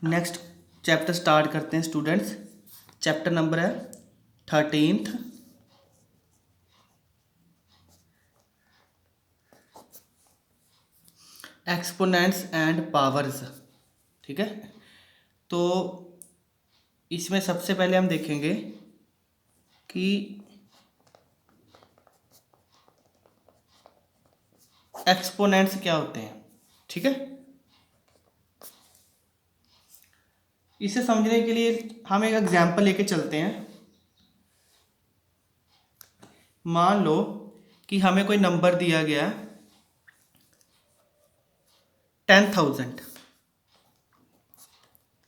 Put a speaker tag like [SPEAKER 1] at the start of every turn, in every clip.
[SPEAKER 1] Next chapter start करते हैं students. Chapter number है 13th, एक्सपोनेंट्स एंड पावर्स। ठीक है, तो इसमें सबसे पहले हम देखेंगे कि एक्सपोनेंट्स क्या होते हैं। ठीक है, इसे समझने के लिए हम एक एग्जाम्पल लेके चलते हैं। मान लो कि हमें कोई नंबर दिया गया 10,000।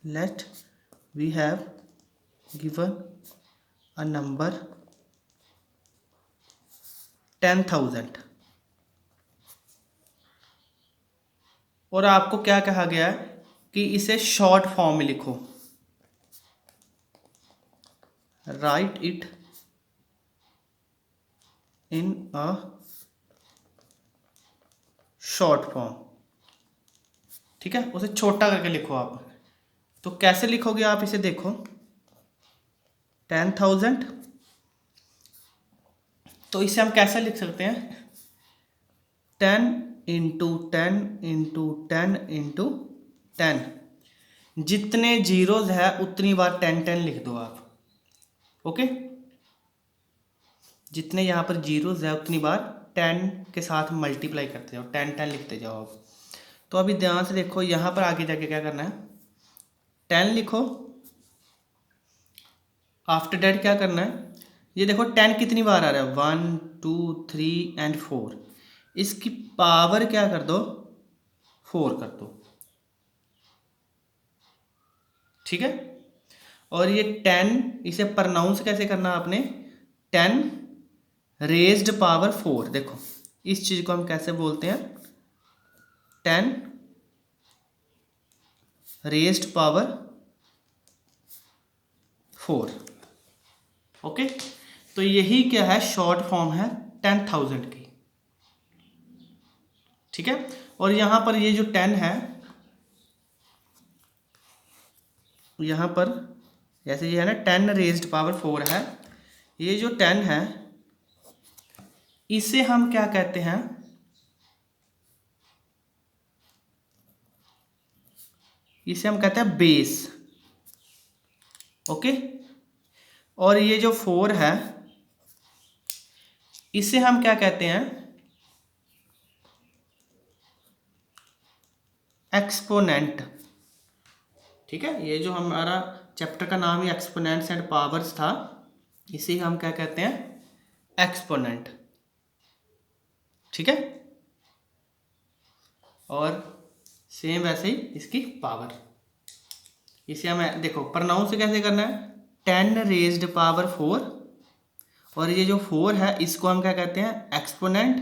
[SPEAKER 1] Let we have given a number 10,000 और आपको क्या कहा गया है कि इसे शॉर्ट फॉर्म में लिखो। Right it in a short form. ठीक है, उसे छोटा करके लिखो आप। तो कैसे लिखोगे आप इसे, देखो 10,000, तो इसे हम कैसे लिख सकते हैं 10 इंटू 10 इंटू 10 इंटू 10। जितने जीरोज है उतनी बार 10 लिख दो आप। ओके, जितने यहाँ पर जीरोज है उतनी बार 10 के साथ मल्टीप्लाई करते जाओ, 10 लिखते जाओ आप। तो अभी ध्यान से देखो, यहाँ पर आगे जाके क्या करना है, 10 लिखो। आफ्टर डेट क्या करना है, ये देखो 10 कितनी बार आ रहा है, 1 2 3 एंड 4। इसकी पावर क्या कर दो, 4 कर दो। ठीक है, और ये 10 इसे प्रोनाउंस कैसे करना आपने, 10 रेज्ड पावर 4। देखो इस चीज को हम कैसे बोलते हैं, 10 रेज्ड पावर 4। ओके, तो यही क्या है, शॉर्ट फॉर्म है 10,000 की। ठीक है, और यहां पर ये जो 10 है, यहां पर जैसे ये है ना 10 रेज्ड पावर 4 है, ये जो 10 है इसे हम क्या कहते हैं, इसे हम कहते हैं बेस। ओके, और ये जो 4 है इसे हम क्या कहते हैं, एक्सपोनेंट। ठीक है, ये जो हमारा चैप्टर का नाम ही एक्सपोनेंट्स एंड पावर्स था, इसे हम क्या कहते हैं, एक्सपोनेंट। ठीक है, और सेम वैसे ही इसकी पावर। इसे हम देखो प्रोनाउंस कैसे करना है, 10 रेज्ड पावर 4, और ये जो 4 है इसको हम क्या कहते हैं, एक्सपोनेंट,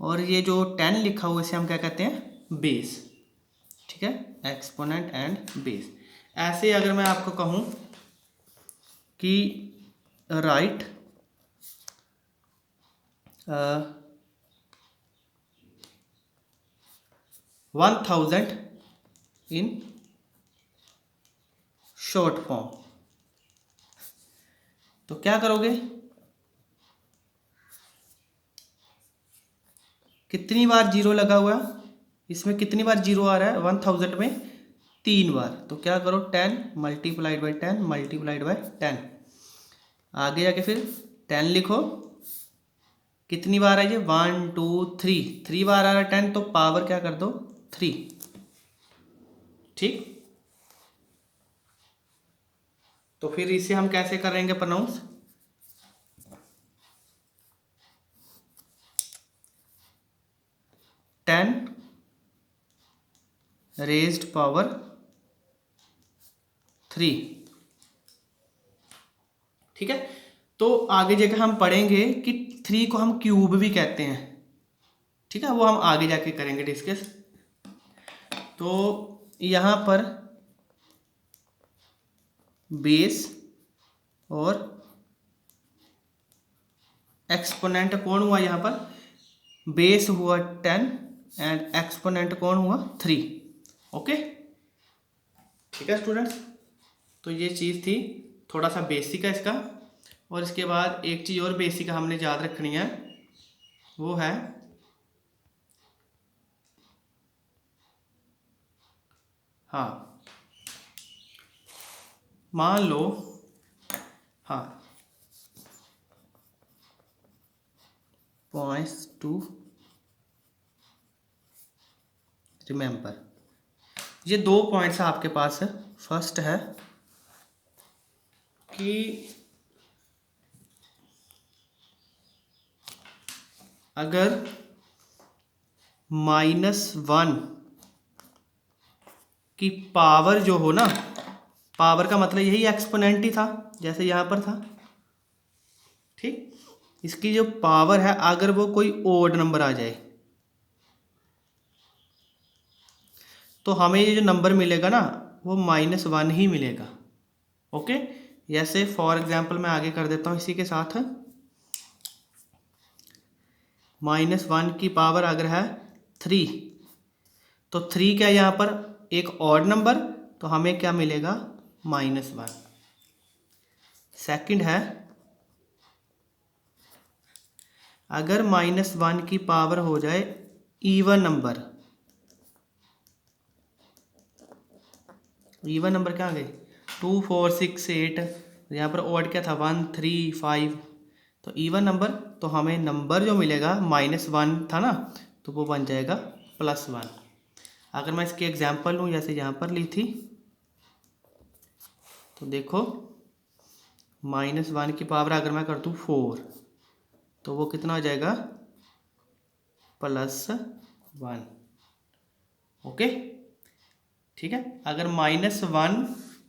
[SPEAKER 1] और ये जो 10 लिखा हुआ इसे हम क्या कहते हैं, बेस। ठीक है, एक्सपोनेंट एंड बेस। ऐसे अगर मैं आपको कहूं कि राइट 1,000 इन शॉर्ट फॉर्म, तो क्या करोगे, कितनी बार जीरो लगा हुआ है इसमें, कितनी बार जीरो आ रहा है 1,000 में, 3 बार। तो क्या करो, 10 मल्टीप्लाइड बाई 10 मल्टीप्लाइड बाई 10। आगे जाके फिर 10 लिखो, कितनी बार है ये, 1 2 3 बार आ रहा है 10, तो पावर क्या कर दो, 3। ठीक, तो फिर इसे हम कैसे करेंगे प्रोनाउंस, 10 रेज्ड पावर 3। ठीक है, तो आगे जाकर हम पढ़ेंगे कि 3 को हम क्यूब भी कहते हैं। ठीक है, वो हम आगे जाके करेंगे डिस्कस। तो यहां पर बेस और एक्सपोनेंट कौन हुआ, यहां पर बेस हुआ 10 एंड एक्सपोनेंट कौन हुआ, 3। ओके, ठीक है स्टूडेंट्स, तो ये चीज़ थी, थोड़ा सा बेसिक है इसका। और इसके बाद एक चीज़ और बेसिक हमने याद रखनी है, वो है हाँ, मान लो, हाँ, पॉइंट्स टू रिमेंबर, ये 2 पॉइंट्स आपके पास है। फर्स्ट है कि अगर -1 की पावर जो हो ना, पावर का मतलब यही एक्सपोनेंट ही था जैसे यहाँ पर था, ठीक। इसकी जो पावर है अगर वो कोई ओड नंबर आ जाए तो हमें ये जो नंबर मिलेगा ना वो -1 ही मिलेगा। ओके, जैसे फॉर एग्जांपल मैं आगे कर देता हूँ इसी के साथ, -1 की पावर अगर है 3, तो 3 क्या है यहाँ पर एक ऑड नंबर, तो हमें क्या मिलेगा -1। सेकंड है अगर -1 की पावर हो जाए इवन नंबर, इवन नंबर क्या आ गए 2 4 6 8, यहाँ पर ऑड क्या था 1 3 5, तो इवन नंबर, तो हमें नंबर जो मिलेगा -1 था ना, तो वो बन जाएगा +1। अगर मैं इसकी एग्जांपल लूँ जैसे यहाँ पर ली थी, तो देखो -1 की पावर अगर मैं कर दूँ 4, तो वो कितना हो जाएगा +1। ओके, ठीक है। अगर -1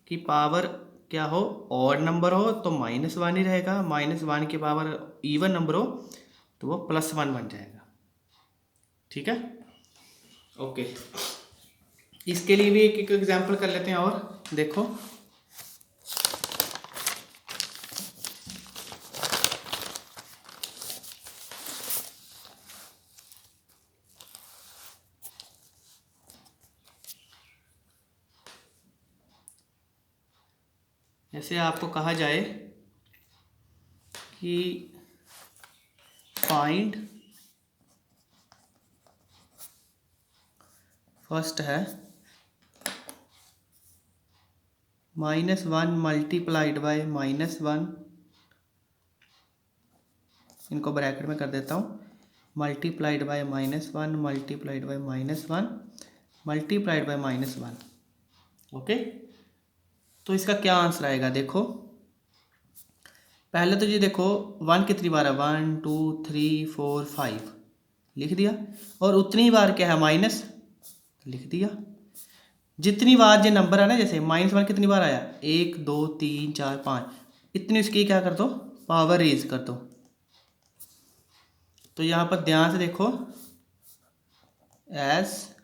[SPEAKER 1] की पावर क्या हो ऑड नंबर हो तो -1 ही रहेगा, -1 की पावर इवन नंबर हो तो वो +1 बन जाएगा। ठीक है, ओके। इसके लिए भी एक एक एग्जांपल कर लेते हैं और देखो, जैसे आपको कहा जाए कि फाइंड, फर्स्ट है -1 मल्टीप्लाइड बाय -1, इनको ब्रैकेट में कर देता हूँ, multiplied by -1 multiplied by -1 multiplied by -1। Okay, तो इसका क्या आंसर आएगा देखो, पहले तो ये देखो 1 कितनी बार है 1 2 3 4 5 लिख दिया, और उतनी बार क्या है माइनस लिख दिया। जितनी बार ये नंबर है ना, जैसे -1 कितनी बार आया 1 2 3 4 5, इतनी इसकी क्या कर दो पावर रेज कर दो। तो यहाँ पर ध्यान से देखो, as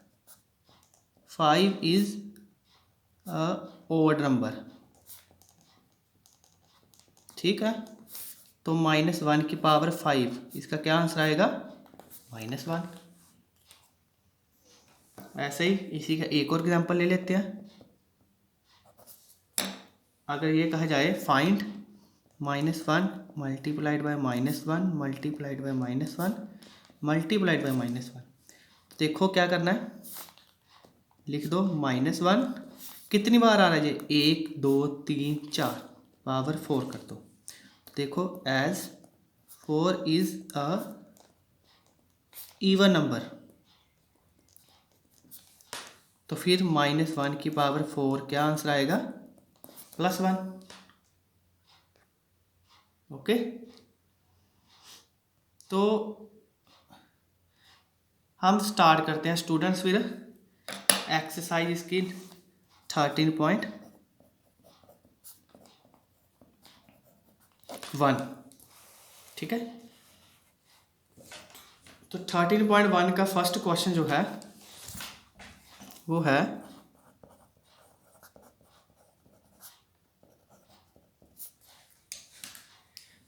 [SPEAKER 1] 5 is a odd number, ठीक है। तो -1 की पावर 5, इसका क्या आंसर आएगा -1। ऐसे ही इसी का एक और एग्जांपल ले लेते हैं। अगर ये कहा जाए find -1 multiplied by -1 multiplied by -1 multiplied by -1, देखो क्या करना है, लिख दो -1 कितनी बार आ रहा है ये 1 2 3 4 पावर 4 कर दो। देखो as 4 is a even number, तो फिर -1 की पावर 4 क्या आंसर आएगा +1। ओके, तो हम स्टार्ट करते हैं स्टूडेंट्स फिर एक्सरसाइज इसकी 13.1। ठीक है, तो 13.1 का फर्स्ट क्वेश्चन जो है वो है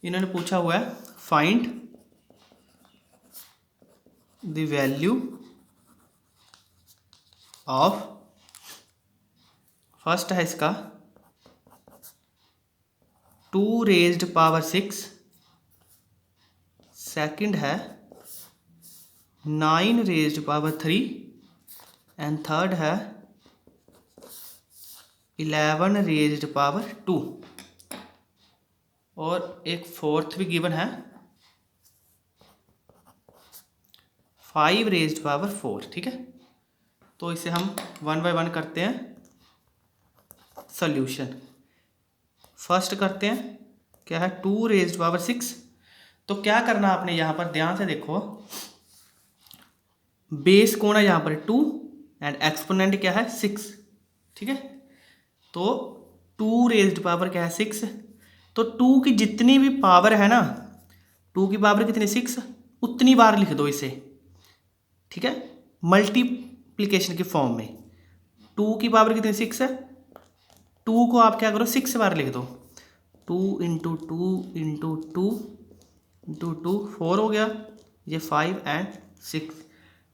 [SPEAKER 1] इन्होंने पूछा हुआ है find the value of first है इसका 2 रेज्ड पावर 6, सेकंड है 9 रेज्ड पावर 3 एंड थर्ड है 11 रेज्ड पावर 2 और एक फोर्थ भी गिवन है 5 रेज्ड पावर 4। ठीक है, तो इसे हम 1 बाय 1 करते हैं सॉल्यूशन। फर्स्ट करते हैं, क्या है 2 रेज्ड पावर 6। तो क्या करना आपने यहाँ पर ध्यान से देखो, बेस कौन है यहाँ पर 2 एंड एक्सपोनेंट क्या है 6। ठीक है, तो 2 रेज्ड पावर क्या है 6, तो 2 की जितनी भी पावर है ना, 2 की पावर कितनी 6, उतनी बार लिख दो इसे। ठीक है, मल्टीप्लिकेशन की फॉर्म में 2 की पावर कितनी 6 है, 2 को आप क्या करो 6 बार लिख दो। 2 इंटू 2 इंटू 2 इंटू 2 4 हो गया, ये 5 एंड 6।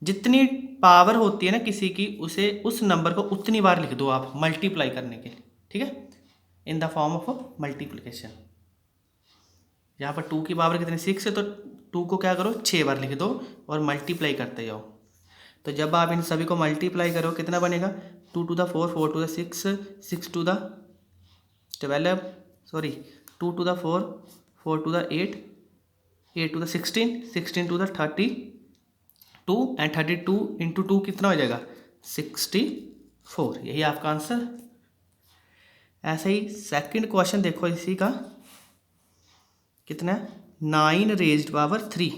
[SPEAKER 1] जितनी पावर होती है ना किसी की, उसे उस नंबर को उतनी बार लिख दो आप मल्टीप्लाई करने के लिए। ठीक है, in the form of multiplication. यहाँ पर 2 की पावर कितनी 6 है, तो 2 को क्या करो 6 बार लिख दो और मल्टीप्लाई करते जाओ। तो जब आप इन सभी को मल्टीप्लाई करो कितना बनेगा, 2 to the 4, 4 to the 6, 6 to the 12, sorry 2 to the 4, 4 to the 8, 8 to the 16, 16 to the 32 and 32 into 2 कितना हो जाएगा 64। यही आपका आंसर। ऐसे ही सेकंड क्वेश्चन देखो इसी का, कितना है 9 रेज्ड पावर 3।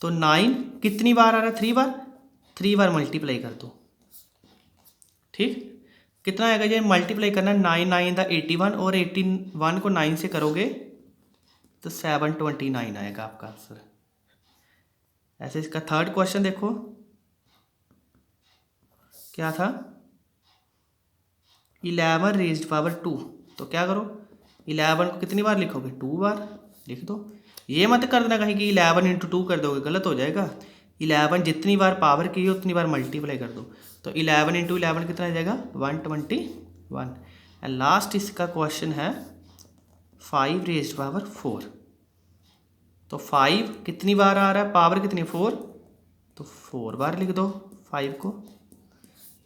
[SPEAKER 1] तो 9 कितनी बार आ रहा है 3 बार मल्टीप्लाई कर दो। ठीक, कितना आएगा, ये मल्टीप्लाई करना है 9 9 द 81 और 81 को 9 से करोगे तो 729 आएगा आपका आंसर। ऐसे इसका थर्ड क्वेश्चन देखो, क्या था 11 रेज्ड पावर 2। तो क्या करो 11 को कितनी बार लिखोगे 2 बार लिख दो। ये मत कर देना कहीं कि 11 इंटू 2 कर दोगे, गलत हो जाएगा। 11 जितनी बार पावर की है उतनी बार मल्टीप्लाई कर दो। तो 11 इंटू 11 कितना आ जाएगा 121। एंड लास्ट इसका क्वेश्चन है 5 रेज्ड पावर 4। तो 5 कितनी बार आ रहा है, पावर कितनी 4, तो 4 बार लिख दो 5 को।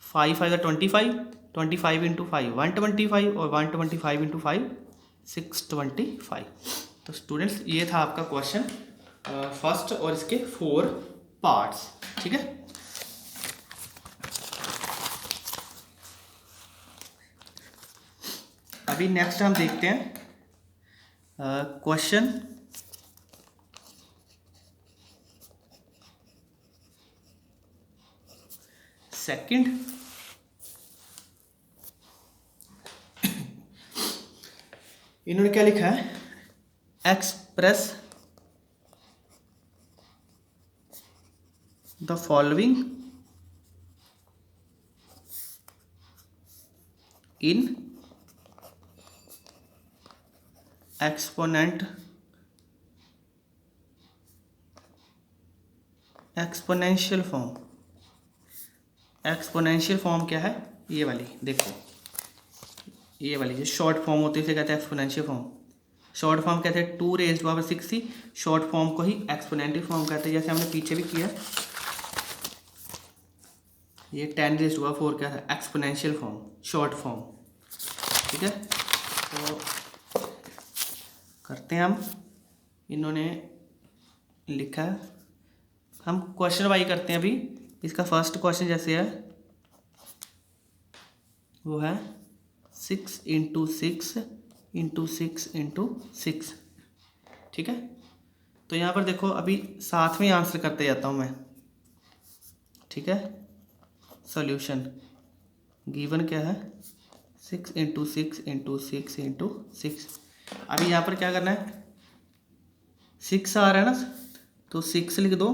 [SPEAKER 1] 5 5 25, 25 इंटू 5 125 और 125 इंटू 5 625। तो स्टूडेंट्स ये था आपका क्वेश्चन फर्स्ट और इसके 4 पार्ट्स। ठीक है, अभी नेक्स्ट हम देखते हैं क्वेश्चन सेकंड। इन्होंने क्या लिखा है, express the following in exponential form. Exponential form क्या है, ये वाली देखो, ये वाली जो शॉर्ट फॉर्म होती है इसे कहते हैं एक्सपोनेंशियल फॉर्म। शॉर्ट फॉर्म कहते हैं 2 रेज्ड पावर 6 ही, शॉर्ट फॉर्म को ही एक्सपोनेंशियल फॉर्म कहते हैं। जैसे हमने पीछे भी किया, ये 10 रेज्ड पावर 4 क्या है एक्सपोनेंशियल फॉर्म, शॉर्ट फॉर्म। ठीक है, तो करते हैं हम, इन्होंने लिखा है, हम क्वेश्चन वाइज करते हैं। अभी इसका फर्स्ट क्वेश्चन जैसे है वो है 6 इंटू 6 इंटू 6 इंटू 6। ठीक है, तो यहाँ पर देखो अभी साथ में आंसर करते जाता हूँ मैं। ठीक है, सॉल्यूशन गिवन क्या है 6 इंटू 6 इंटू 6 इंटू 6। अभी यहाँ पर क्या करना है, 6 आ रहा है ना, तो 6 लिख दो,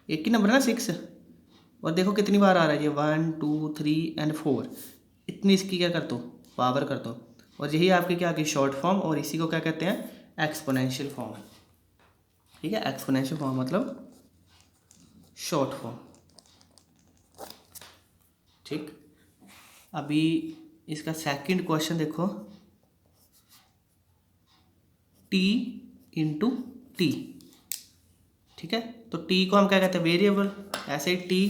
[SPEAKER 1] एक ही नंबर है ना 6, और देखो कितनी बार आ रहा है ये 1 2 3 एंड 4, इतनी इसकी क्या कर दो पावर कर दो। और यही आपकी क्या की शॉर्ट फॉर्म, और इसी को क्या कहते हैं एक्सपोनेंशियल फॉर्म। ठीक है, एक्सपोनेंशियल फॉर्म मतलब शॉर्ट फॉर्म। ठीक, अभी इसका सेकंड क्वेश्चन देखो, टी इंटू टी, ठीक है। तो टी को हम क्या कहते हैं, वेरिएबल, ऐसे ही टी।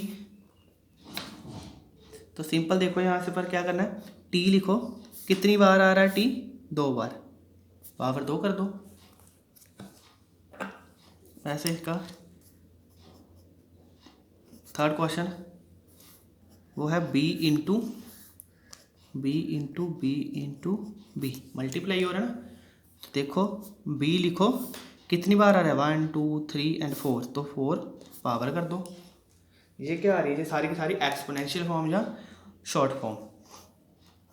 [SPEAKER 1] तो सिंपल देखो यहाँ से पर क्या करना है, टी लिखो, कितनी बार आ रहा है टी, 2 बार, पावर 2 कर दो। ऐसे इसका थर्ड क्वेश्चन वो है B into B into B into B, multiply हो रहा है ना। तो देखो बी लिखो, कितनी बार आ रहा है, 1 2 3 एंड 4, तो 4 पावर कर दो। ये क्या आ रही है, ये सारी की सारी एक्सपोनेंशियल फॉर्म या शॉर्ट फॉर्म।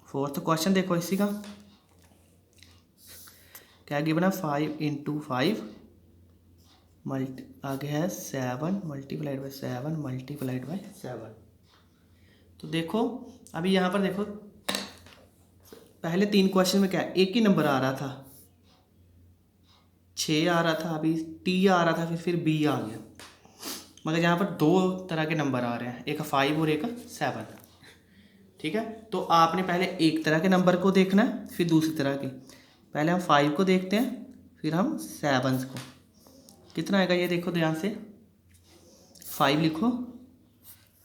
[SPEAKER 1] फोर्थ क्वेश्चन देखो इसी का, क्या गिवन है, 5 इंटू 5 आगे है 7 मल्टीप्लाइड बाई 7 मल्टीप्लाइड बाई 7। तो देखो अभी यहाँ पर देखो, पहले 3 क्वेश्चन में क्या है, एक ही नंबर आ रहा था, 6 आ रहा था, अभी टी आ रहा था, फिर बी आ गया। मगर यहाँ पर 2 तरह के नंबर आ रहे हैं, एक 5 और एक 7, ठीक है। तो आपने पहले एक तरह के नंबर को देखना है, फिर दूसरी तरह के। पहले हम 5 को देखते हैं, फिर हम 7 को। कितना आएगा ये देखो ध्यान से, 5 लिखो,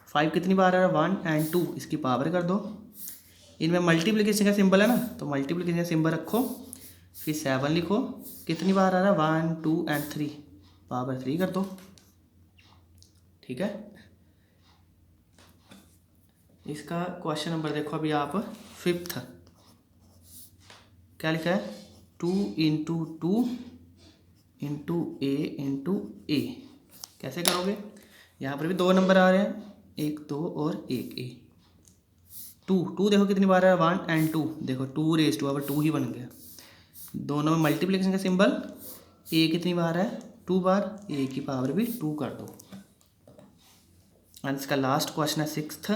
[SPEAKER 1] 5 कितनी बार आ रहा है, 1 एंड 2, इसकी पावर कर दो। इनमें मल्टीप्लिकेशन का सिंबल है ना, तो मल्टीप्लिकेशन का सिंबल रखो, फिर 7 लिखो, कितनी बार आ रहा है, 1 2 एंड 3, पावर 3 कर दो, ठीक है। इसका क्वेश्चन नंबर देखो अभी आप, 5th, क्या लिखा है, 2 इंटू 2 इंटू ए, कैसे करोगे, यहाँ पर भी 2 नंबर आ रहे हैं, 1 2 और 1 ए। 2 देखो कितनी बार है, 1 एंड 2, देखो 2 रेज टू, अब 2 ही बन गया। दोनों में मल्टीप्लिकेशन का सिंबल, ए कितनी बार है, 2 बार, ए की पावर भी 2 कर दो। एंड इसका लास्ट क्वेश्चन है 6th,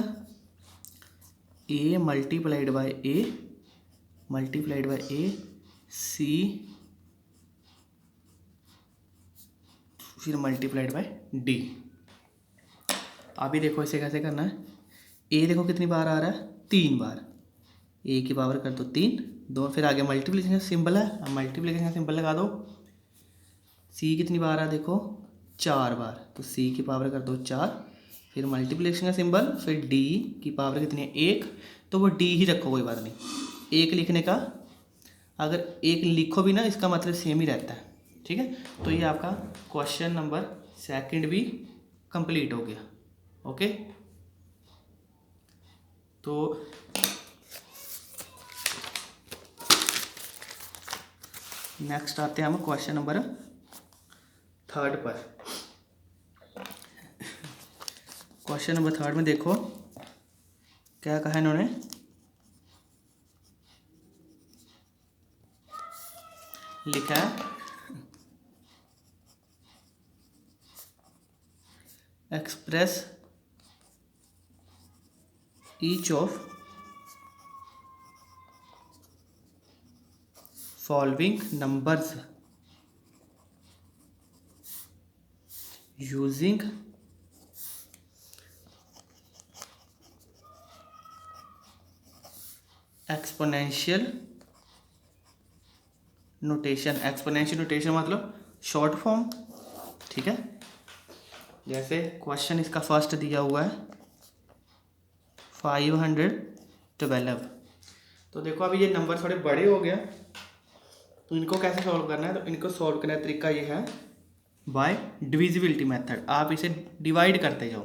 [SPEAKER 1] ए मल्टीप्लाइड बाय ए सी फिर मल्टीप्लाइड बाय डी। अभी देखो इसे कैसे करना है, ए देखो कितनी बार आ रहा है, 3 बार, ए की पावर कर दो 3, 2, फिर आगे मल्टीप्लिकेशन का सिंबल है, अब मल्टीप्लिकेशन का सिंबल लगा दो। सी कितनी बार आ देखो, 4 बार, तो सी की पावर कर दो 4, फिर मल्टीप्लिकेशन का सिंबल, फिर डी की पावर कितनी है, 1, तो वो डी ही रखो, कोई बात नहीं। 1 लिखने का, अगर 1 लिखो भी ना, इसका मतलब सेम ही रहता है, ठीक है। तो ये आपका क्वेश्चन नंबर 2 भी कंप्लीट हो गया, ओके। तो नेक्स्ट आते हैं हम क्वेश्चन नंबर 3 पर। क्वेश्चन नंबर 3 में देखो क्या कहा इन्होंने, लिखा है express each of following numbers using exponential notation. Exponential notation मतलब शॉर्ट फॉर्म, ठीक है। जैसे क्वेश्चन इसका फर्स्ट दिया हुआ है 512। तो देखो अभी ये नंबर थोड़े बड़े हो गया, तो इनको कैसे सॉल्व करना है, तो इनको सॉल्व करने का तरीका ये है बाय डिविजिबिलिटी मेथड। आप इसे डिवाइड करते जाओ,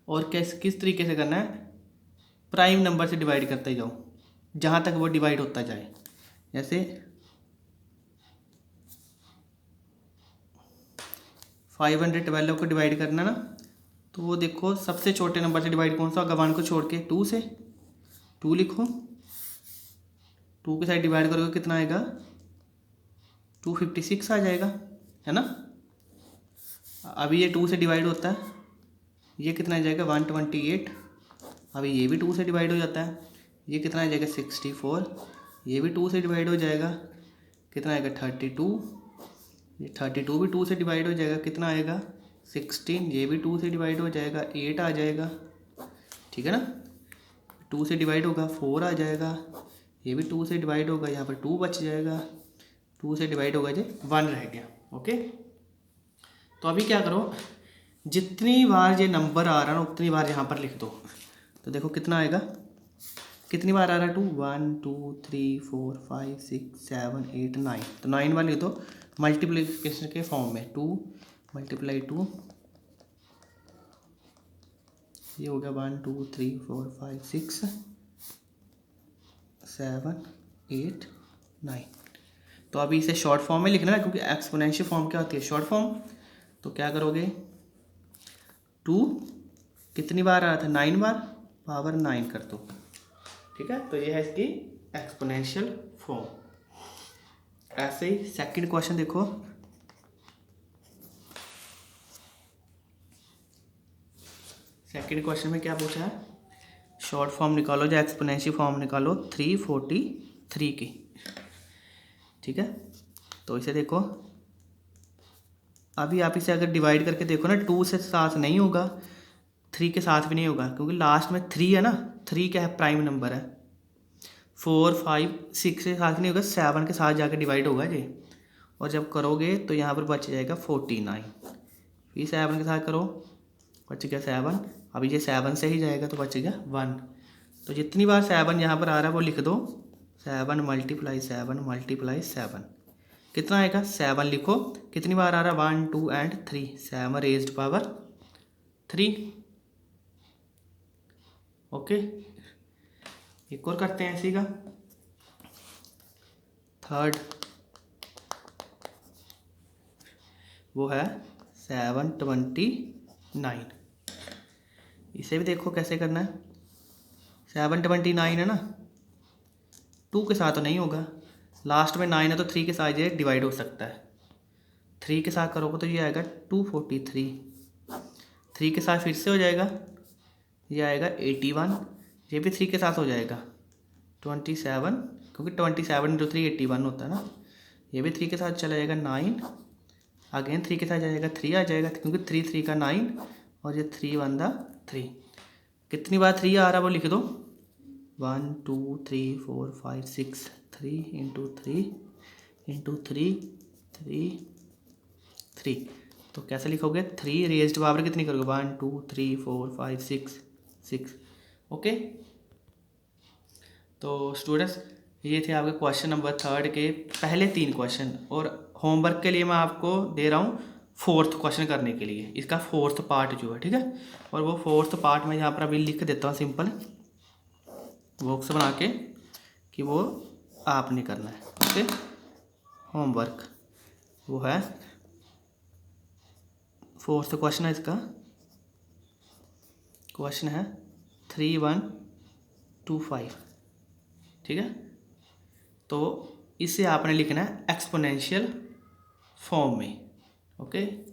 [SPEAKER 1] और किस तरीके से करना है, प्राइम नंबर से डिवाइड करते जाओ जहाँ तक वो डिवाइड होता जाए। जैसे 512 को डिवाइड करना ना, तो वो देखो सबसे छोटे नंबर से डिवाइड कौन सा होगा, 1 को छोड़ के 2 से, 2 लिखो, 2 के साथ डिवाइड करोगे कितना आएगा, 256 आ जाएगा, है ना। अभी ये 2 से डिवाइड होता है, ये कितना आ जाएगा 128। अभी ये भी 2 से डिवाइड हो जाता है, ये कितना आ जाएगा 64। ये भी 2 से डिवाइड हो जाएगा, कितना आएगा 32। ये 32 भी 2 से डिवाइड हो जाएगा, कितना आएगा 16। ये भी 2 से डिवाइड हो जाएगा, 8 आ जाएगा, ठीक है ना। 2 से डिवाइड होगा 4 आ जाएगा, ये भी 2 से डिवाइड होगा, यहाँ पर 2 बच जाएगा, 2 से डिवाइड होगा जी 1 रह गया। ओके, तो अभी क्या करो, जितनी बार ये नंबर आ रहा है ना उतनी बार यहाँ पर लिख दो। तो देखो कितना आएगा, कितनी बार आ रहा है 2, 1 2 3 4 5 6 7 8 9, तो 9 वाली तो मल्टीप्लिकेशन के फॉर्म में 2 × 2, ये हो गया 1 2 3 4 5 6 7 8 9। तो अभी इसे शॉर्ट फॉर्म में लिखना है क्योंकि एक्सपोनेंशियल फॉर्म क्या होती है, शॉर्ट फॉर्म। तो क्या करोगे, 2 कितनी बार आ रहा था, 9 बार, पावर 9 कर दो। ठीक है, तो ये है इसकी एक्सपोनेंशियल फॉर्म। ऐसे ही सेकंड क्वेश्चन देखो, सेकंड क्वेश्चन में क्या पूछा है, शॉर्ट फॉर्म निकालो जो एक्सपोनेंशियल फॉर्म निकालो 343 की। ठीक है, तो इसे देखो, अभी आप इसे अगर डिवाइड करके देखो ना, 2 से साथ नहीं होगा, 3 के साथ भी नहीं होगा, क्योंकि लास्ट में 3 है ना, 3 क्या है, प्राइम नंबर है। 4 5 6 के साथ नहीं होगा, 7 के साथ जाकर डिवाइड होगा जी, और जब करोगे तो यहाँ पर बच जाएगा 49, फिर 7 के साथ करो, बच गया 7, अभी ये 7 से ही जाएगा तो बच गया 1। तो जितनी बार 7 यहाँ पर आ रहा है वो लिख दो, 7 × 7 × 7 कितना आएगा, 7 लिखो, कितनी बार आ रहा है, 1 2 एंड 3, 7 रेज्ड पावर 3। ओके, एक और करते हैं इसी का, थर्ड, वो है 729। इसे भी देखो कैसे करना है, 729 है ना, 2 के साथ तो नहीं होगा, लास्ट में 9 है तो 3 के साथ ये डिवाइड हो सकता है, 3 के साथ करोगे तो ये आएगा 243, 3 के साथ फिर से हो जाएगा, ये आएगा 81, ये भी 3 के साथ हो जाएगा 27, क्योंकि 27 × 3 81 होता है ना, ये भी 3 के साथ चला जाएगा 9, अगेन 3 के साथ जाएगा 3 आ जाएगा, क्योंकि 3 3 का 9, और ये 3 1 3, कितनी बार 3 आ रहा है वो लिख दो, 1 2 3 4 5 6 3 × 3 × 3 3 3। तो कैसे लिखोगे, 3 रेज्ड पावर कितनी करोगे, 1 2 3 4 5 6 6। ओके, तो स्टूडेंट्स ये थे आपके क्वेश्चन नंबर 3 के पहले 3 क्वेश्चन, और होमवर्क के लिए मैं आपको दे रहा हूँ 4th क्वेश्चन करने के लिए, इसका 4th पार्ट जो है। ठीक है, और वो 4th पार्ट मैं यहाँ पर अभी लिख देता हूँ सिंपल बॉक्स बना के, कि वो आपने करना है। ओके, होमवर्क वो है 4th क्वेश्चन है, इसका क्वेश्चन है 3125। ठीक है, तो इसे आपने लिखना है एक्सपोनेंशियल फॉर्म में। ओके।